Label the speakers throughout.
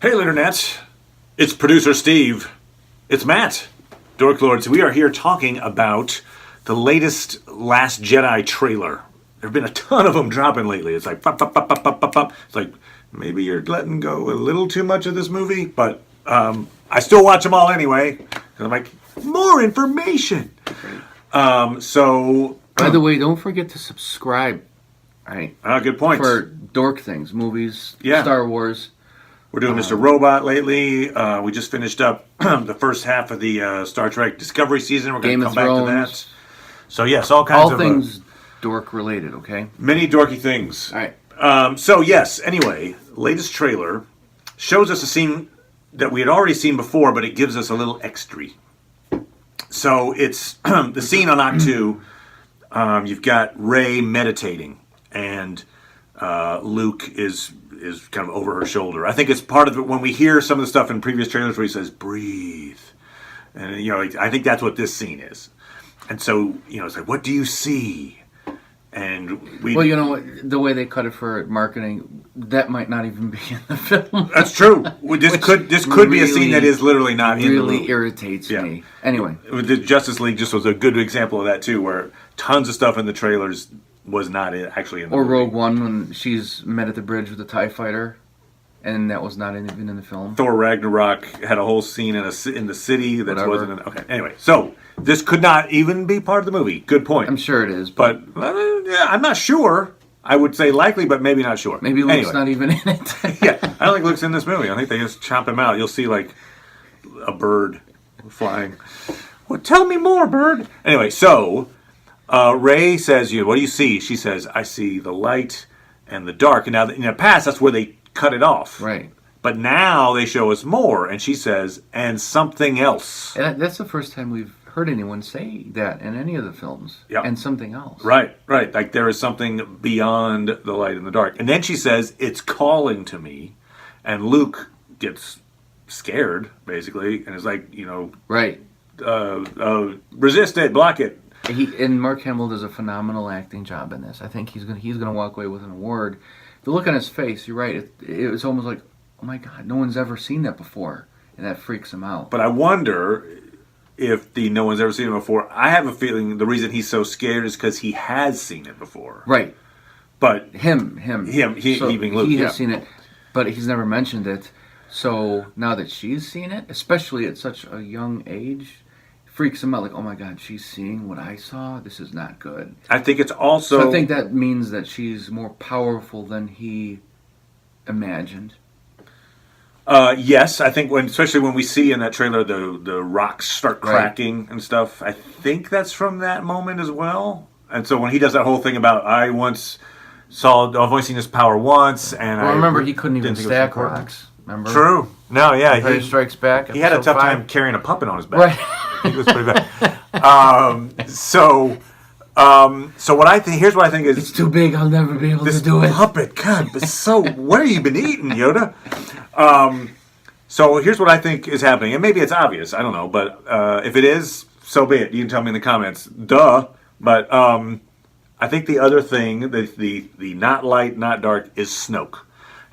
Speaker 1: Hey, Internet. It's producer Steve. It's Matt. Dork Lords. We are here talking about the latest Last Jedi trailer. There have been a ton of them dropping lately. It's like, pop, pop, pop, pop, pop, pop, pop. It's like, maybe you're letting go a little too much of this movie, but I still watch them all anyway. Because I'm like, more information.
Speaker 2: By the way, don't forget to subscribe. Right.
Speaker 1: Good point.
Speaker 2: For Dork things, movies,
Speaker 1: Yeah.
Speaker 2: Star Wars.
Speaker 1: We're doing Mr. Robot lately. We just finished up the first half of the Star Trek Discovery season. We're going to come back to that. So yes, all kinds of
Speaker 2: things Dork related. Okay.
Speaker 1: Many dorky things.
Speaker 2: All right.
Speaker 1: So yes. Anyway, latest trailer shows us a scene that we had already seen before, but it gives us a little extra. So it's the scene on Act 2. You've got Rey meditating, and Luke is kind of over her shoulder. I think it's part of it when we hear some of the stuff in previous trailers where he says, breathe. And, I think that's what this scene is. And so, it's like, what do you see? And
Speaker 2: Well, the way they cut it for marketing, that might not even be in the film.
Speaker 1: That's true. This could be a scene that is literally not in the movie.
Speaker 2: Really irritates me. Anyway.
Speaker 1: The Justice League just was a good example of that, too, where tons of stuff in the trailers was not actually in the movie.
Speaker 2: Or Rogue One, when she's met at the bridge with the TIE fighter, and that was not even in the film.
Speaker 1: Thor Ragnarok had a whole scene in the city that wasn't in. Okay, anyway, so this could not even be part of the movie. Good point.
Speaker 2: I'm sure it is.
Speaker 1: But I'm not sure. I would say likely, but maybe not sure.
Speaker 2: Maybe Luke's not even in it.
Speaker 1: Yeah, I don't think Luke's in this movie. I think they just chop him out. You'll see, like, a bird flying. Well, tell me more, bird. Anyway, so Rey says, what do you see? She says, I see the light and the dark. And now, in the past, that's where they cut it off.
Speaker 2: Right.
Speaker 1: But now they show us more. And she says, and something else.
Speaker 2: And that's the first time we've heard anyone say that in any of the films.
Speaker 1: Yep.
Speaker 2: And something else.
Speaker 1: Right. Like there is something beyond the light and the dark. And then she says, it's calling to me. And Luke gets scared, basically, and is like,
Speaker 2: Right.
Speaker 1: Resist it, block it.
Speaker 2: And Mark Hamill does a phenomenal acting job in this. I think he's gonna walk away with an award. The look on his face, you're right. It was almost like, oh my God, no one's ever seen that before, and that freaks him out.
Speaker 1: But I wonder if no one's ever seen it before. I have a feeling the reason he's so scared is because he has seen it before.
Speaker 2: Right.
Speaker 1: But
Speaker 2: him,
Speaker 1: he being Luke,
Speaker 2: he has seen it, but he's never mentioned it. So now that she's seen it, especially at such a young age, freaks him out. Like, oh my God, she's seeing what I saw. This is not good.
Speaker 1: I think it's also.
Speaker 2: So I think that means that she's more powerful than he imagined.
Speaker 1: Yes, I think especially when we see in that trailer the rocks start cracking and stuff. I think that's from that moment as well. And so when he does that whole thing about I've only seen this power once, and
Speaker 2: I remember he couldn't even stack rocks. Remember?
Speaker 1: True. No, yeah.
Speaker 2: Empire Strikes Back.
Speaker 1: He had a tough time carrying a puppet on his back.
Speaker 2: Right.
Speaker 1: It was pretty bad. So what I think, here's what I think is,
Speaker 2: it's too big. I'll never be able to do it.
Speaker 1: This puppet, God. But so what have you been eating, Yoda? So here's what I think is happening, and maybe it's obvious. I don't know, but if it is, so be it. You can tell me in the comments. Duh. But I think the other thing, the not light, not dark, is Snoke,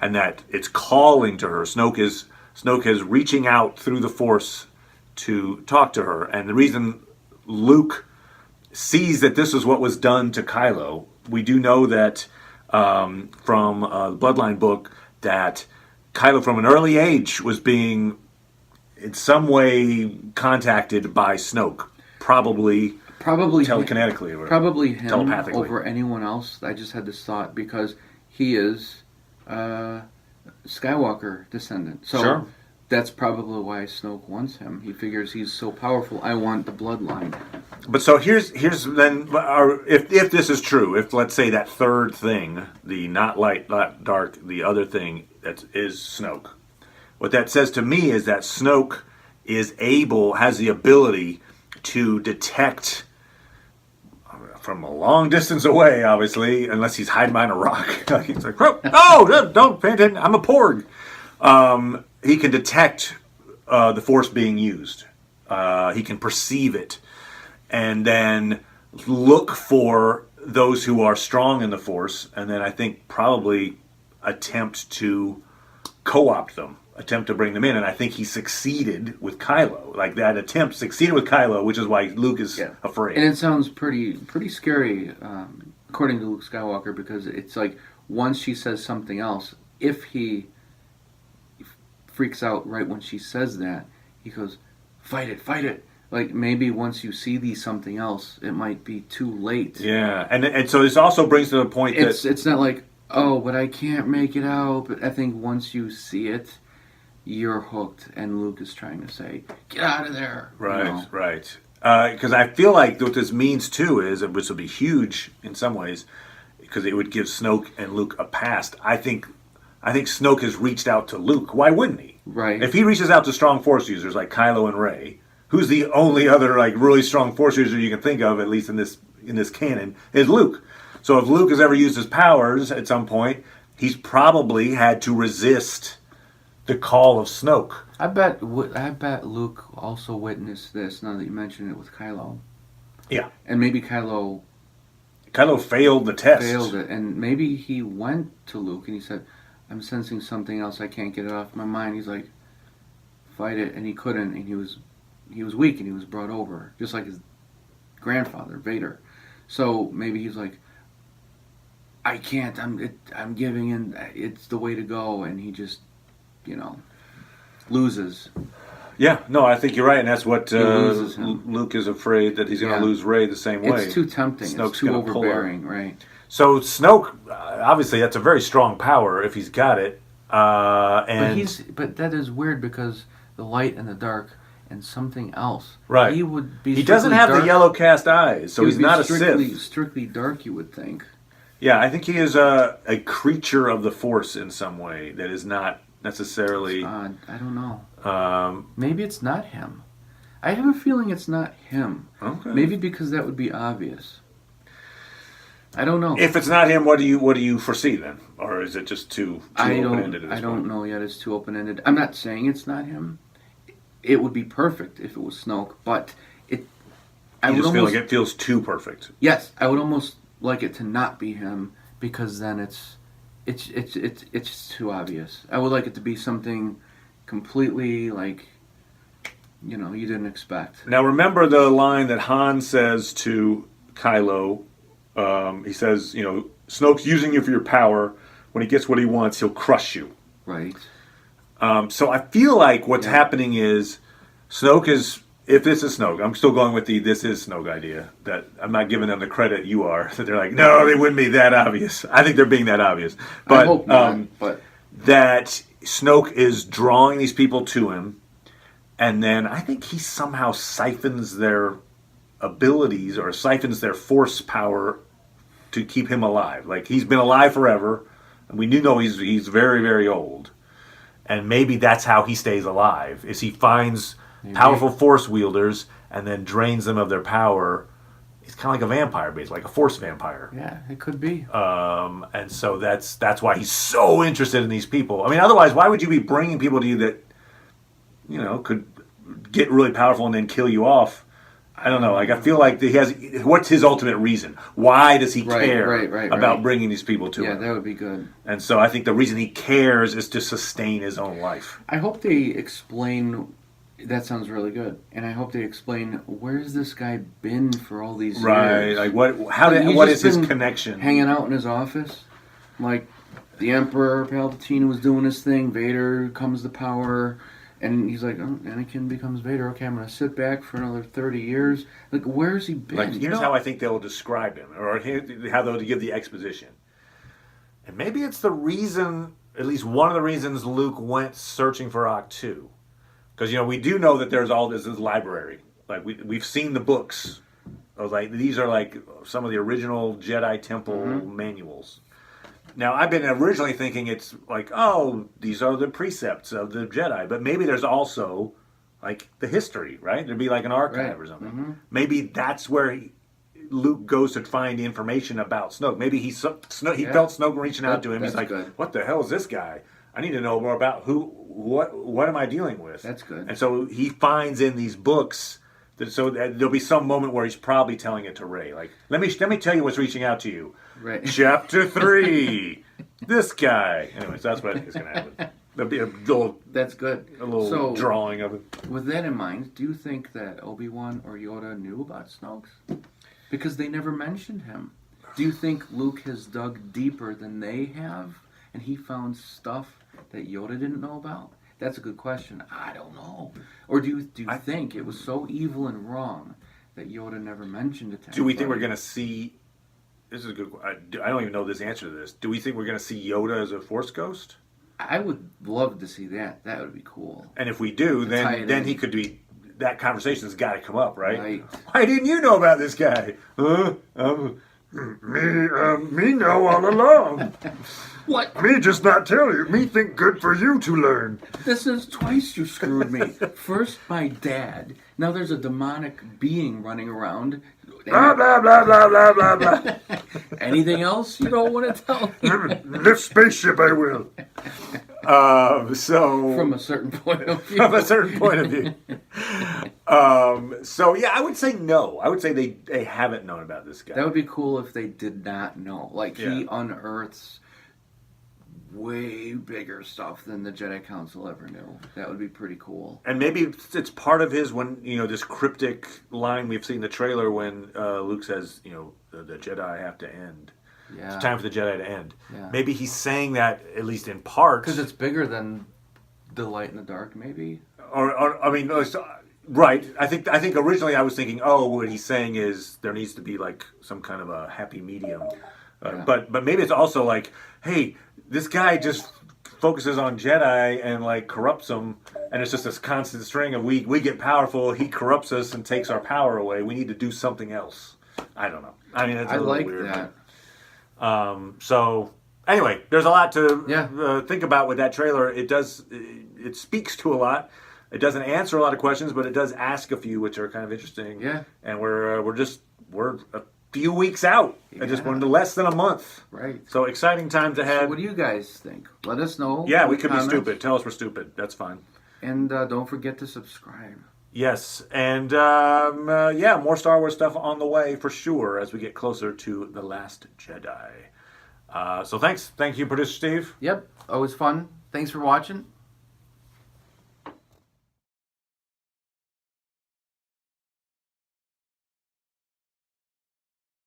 Speaker 1: and that it's calling to her. Snoke is reaching out through the Force to talk to her, and the reason Luke sees that this is what was done to Kylo, we do know that from the Bloodline book that Kylo from an early age was being in some way contacted by Snoke, probably telekinetically or
Speaker 2: probably him
Speaker 1: telepathically
Speaker 2: over anyone else. I just had this thought because he is Skywalker descendant. So
Speaker 1: sure.
Speaker 2: That's probably why Snoke wants him. He figures he's so powerful. I want the bloodline.
Speaker 1: But so here's then if this is true, if let's say that third thing, the not light, not dark, the other thing that is Snoke, what that says to me is that Snoke has the ability to detect from a long distance away, obviously, unless he's hiding behind a rock. He's like, oh, don't pay attention, I'm a porg. He can detect the Force being used. He can perceive it. And then look for those who are strong in the Force. And then I think probably attempt to co-opt them attempt to bring them in, and I think he succeeded with Kylo. Like that attempt succeeded with Kylo, which is why Luke is afraid.
Speaker 2: And it sounds pretty scary, according to Luke Skywalker, because it's like once she says something else, if he freaks out right when she says that, he goes, "Fight it, fight it." Like maybe once you see these something else, it might be too late.
Speaker 1: Yeah, and so this also brings to the point that
Speaker 2: it's not like, oh, but I can't make it out. But I think once you see it, you're hooked, and Luke is trying to say, "Get out of there!"
Speaker 1: Right, right. Because I feel like what this means too is, which will be huge in some ways, because it would give Snoke and Luke a past. I think Snoke has reached out to Luke. Why wouldn't he?
Speaker 2: Right.
Speaker 1: If he reaches out to strong Force users like Kylo and Rey, who's the only other like really strong Force user you can think of, at least in this canon, is Luke. So if Luke has ever used his powers at some point, he's probably had to resist the call of Snoke.
Speaker 2: I bet Luke also witnessed this. Now that you mention it with Kylo.
Speaker 1: Yeah.
Speaker 2: And maybe Kylo
Speaker 1: failed the test.
Speaker 2: Failed it, and maybe he went to Luke and he said, "I'm sensing something else. I can't get it off my mind." He's like, "Fight it," and he couldn't, and he was weak, and he was brought over, just like his grandfather Vader. So maybe he's like, "I can't. I'm giving in. It's the way to go," and he just, loses.
Speaker 1: Yeah, no, I think you're right, and that's what Luke is afraid that he's going to lose Rey the same way.
Speaker 2: It's too tempting. Snoke's too overbearing, right?
Speaker 1: So Snoke, obviously, that's a very strong power if he's got it. But
Speaker 2: that is weird because the light and the dark and something else.
Speaker 1: Right.
Speaker 2: He would be.
Speaker 1: He doesn't have the yellow cast eyes, so he's not a Sith.
Speaker 2: Strictly dark, you would think.
Speaker 1: Yeah, I think he is a creature of the Force in some way that is not necessarily.
Speaker 2: I don't know. Maybe it's not him. I have a feeling it's not him.
Speaker 1: Okay.
Speaker 2: Maybe because that would be obvious. I don't know.
Speaker 1: If it's not him, what do you foresee then, or is it just too open-ended?
Speaker 2: I don't know yet. It's too open-ended. I'm not saying it's not him. It would be perfect if it was Snoke, but
Speaker 1: I just feel like it feels too perfect.
Speaker 2: Yes, I would almost like it to not be him because then it's too obvious. I would like it to be something completely like you didn't expect.
Speaker 1: Now remember the line that Han says to Kylo. He says, Snoke's using you for your power. When he gets what he wants, he'll crush you.
Speaker 2: Right.
Speaker 1: So I feel like what's happening is Snoke is, if this is Snoke, I'm still going with the this is Snoke idea, that I'm not giving them the credit you are. That they're like, no, they wouldn't be that obvious. I think they're being that obvious. But,
Speaker 2: I hope not, but
Speaker 1: that Snoke is drawing these people to him, and then I think he somehow siphons their abilities or siphons their Force power to keep him alive. Like he's been alive forever, and we know he's very, very old. And maybe that's how he stays alive, is he finds powerful Force wielders and then drains them of their power. He's kind of like a vampire, basically, like a Force vampire.
Speaker 2: Yeah, it could be.
Speaker 1: And so that's why he's so interested in these people. I mean, otherwise, why would you be bringing people to you that, could get really powerful and then kill you off? I don't know. Like I feel like he has. What's his ultimate reason? Why does he care about bringing these people to him?
Speaker 2: Yeah, that would be good.
Speaker 1: And so I think the reason he cares is to sustain his own life.
Speaker 2: I hope they explain. That sounds really good, and I hope they explain where's this guy been for all these years.
Speaker 1: Right. Like what? What is his connection?
Speaker 2: Hanging out in his office, like the Emperor Palpatine was doing his thing. Vader comes to power. And he's like, oh, Anakin becomes Vader. Okay, I'm going to sit back for another 30 years. Like, where's he been?
Speaker 1: Like, here's how I think they'll describe him, or how they'll give the exposition. And maybe it's the reason, at least one of the reasons Luke went searching for Ahch-To. Because, we do know that there's all this library. Like, we've seen the books. These are like some of the original Jedi Temple manuals. Now, I've been originally thinking it's like, oh, these are the precepts of the Jedi. But maybe there's also, like, the history, right? There'd be like an archive or something. Mm-hmm. Maybe that's where Luke goes to find information about Snoke. Maybe he felt Snoke reaching out to him. He's like, what the hell is this guy? I need to know more about what am I dealing with?
Speaker 2: That's good.
Speaker 1: And so he finds in these books, so there'll be some moment where he's probably telling it to Rey. Like, let me tell you what's reaching out to you.
Speaker 2: Right.
Speaker 1: Chapter 3. This guy. Anyways, that's what I think is going to happen. That'd be a little
Speaker 2: That's good.
Speaker 1: so, drawing of it.
Speaker 2: With that in mind, do you think that Obi-Wan or Yoda knew about Snoke? Because they never mentioned him. Do you think Luke has dug deeper than they have, and he found stuff that Yoda didn't know about? That's a good question. I don't know. Or do you think it was so evil and wrong that Yoda never mentioned it to
Speaker 1: Do we think we're
Speaker 2: anybody?
Speaker 1: going to see... This is a good... I don't even know this answer to this. Do we think we're going to see Yoda as a Force ghost?
Speaker 2: I would love to see that. That would be cool.
Speaker 1: And if we do, then he could be... That conversation's got to come up, right? Why didn't you know about this guy? Me know all along.
Speaker 2: What?
Speaker 1: Me just not tell you. Me think good for you to learn.
Speaker 2: This is twice you screwed me. First, my dad. Now there's a demonic being running around.
Speaker 1: Blah, blah, blah, blah, blah, blah, blah.
Speaker 2: Anything else you don't want to tell me?
Speaker 1: Lift spaceship, I will.
Speaker 2: From a certain point of view.
Speaker 1: From a certain point of view. So, yeah, I would say no. I would say they haven't known about this guy.
Speaker 2: That would be cool if they did not know. Like, he unearths way bigger stuff than the Jedi Council ever knew. That would be pretty cool.
Speaker 1: And maybe it's part of his, when, this cryptic line we've seen in the trailer when Luke says, the Jedi have to end.
Speaker 2: Yeah.
Speaker 1: It's time for the Jedi to end.
Speaker 2: Yeah.
Speaker 1: Maybe he's saying that, at least in part.
Speaker 2: Because it's bigger than the light and the dark, maybe?
Speaker 1: Right. I think originally I was thinking, what he's saying is there needs to be like some kind of a happy medium. But maybe it's also like, hey, this guy just focuses on Jedi and like corrupts them, and it's just this constant string of we get powerful, he corrupts us and takes our power away. We need to do something else. I don't know. I mean, it's a little weird.
Speaker 2: That.
Speaker 1: So anyway, there's a lot to think about with that trailer. It speaks to a lot. It doesn't answer a lot of questions, but it does ask a few, which are kind of interesting.
Speaker 2: Yeah.
Speaker 1: And we're a few weeks out. I just wanted less than a month.
Speaker 2: Right.
Speaker 1: So exciting times ahead.
Speaker 2: So what do you guys think? Let us know.
Speaker 1: Yeah, we could be stupid. Tell us we're stupid. That's fine.
Speaker 2: And don't forget to subscribe.
Speaker 1: Yes. And more Star Wars stuff on the way for sure as we get closer to The Last Jedi. So thanks. Thank you, Producer Steve.
Speaker 2: Yep. Always fun. Thanks for watching.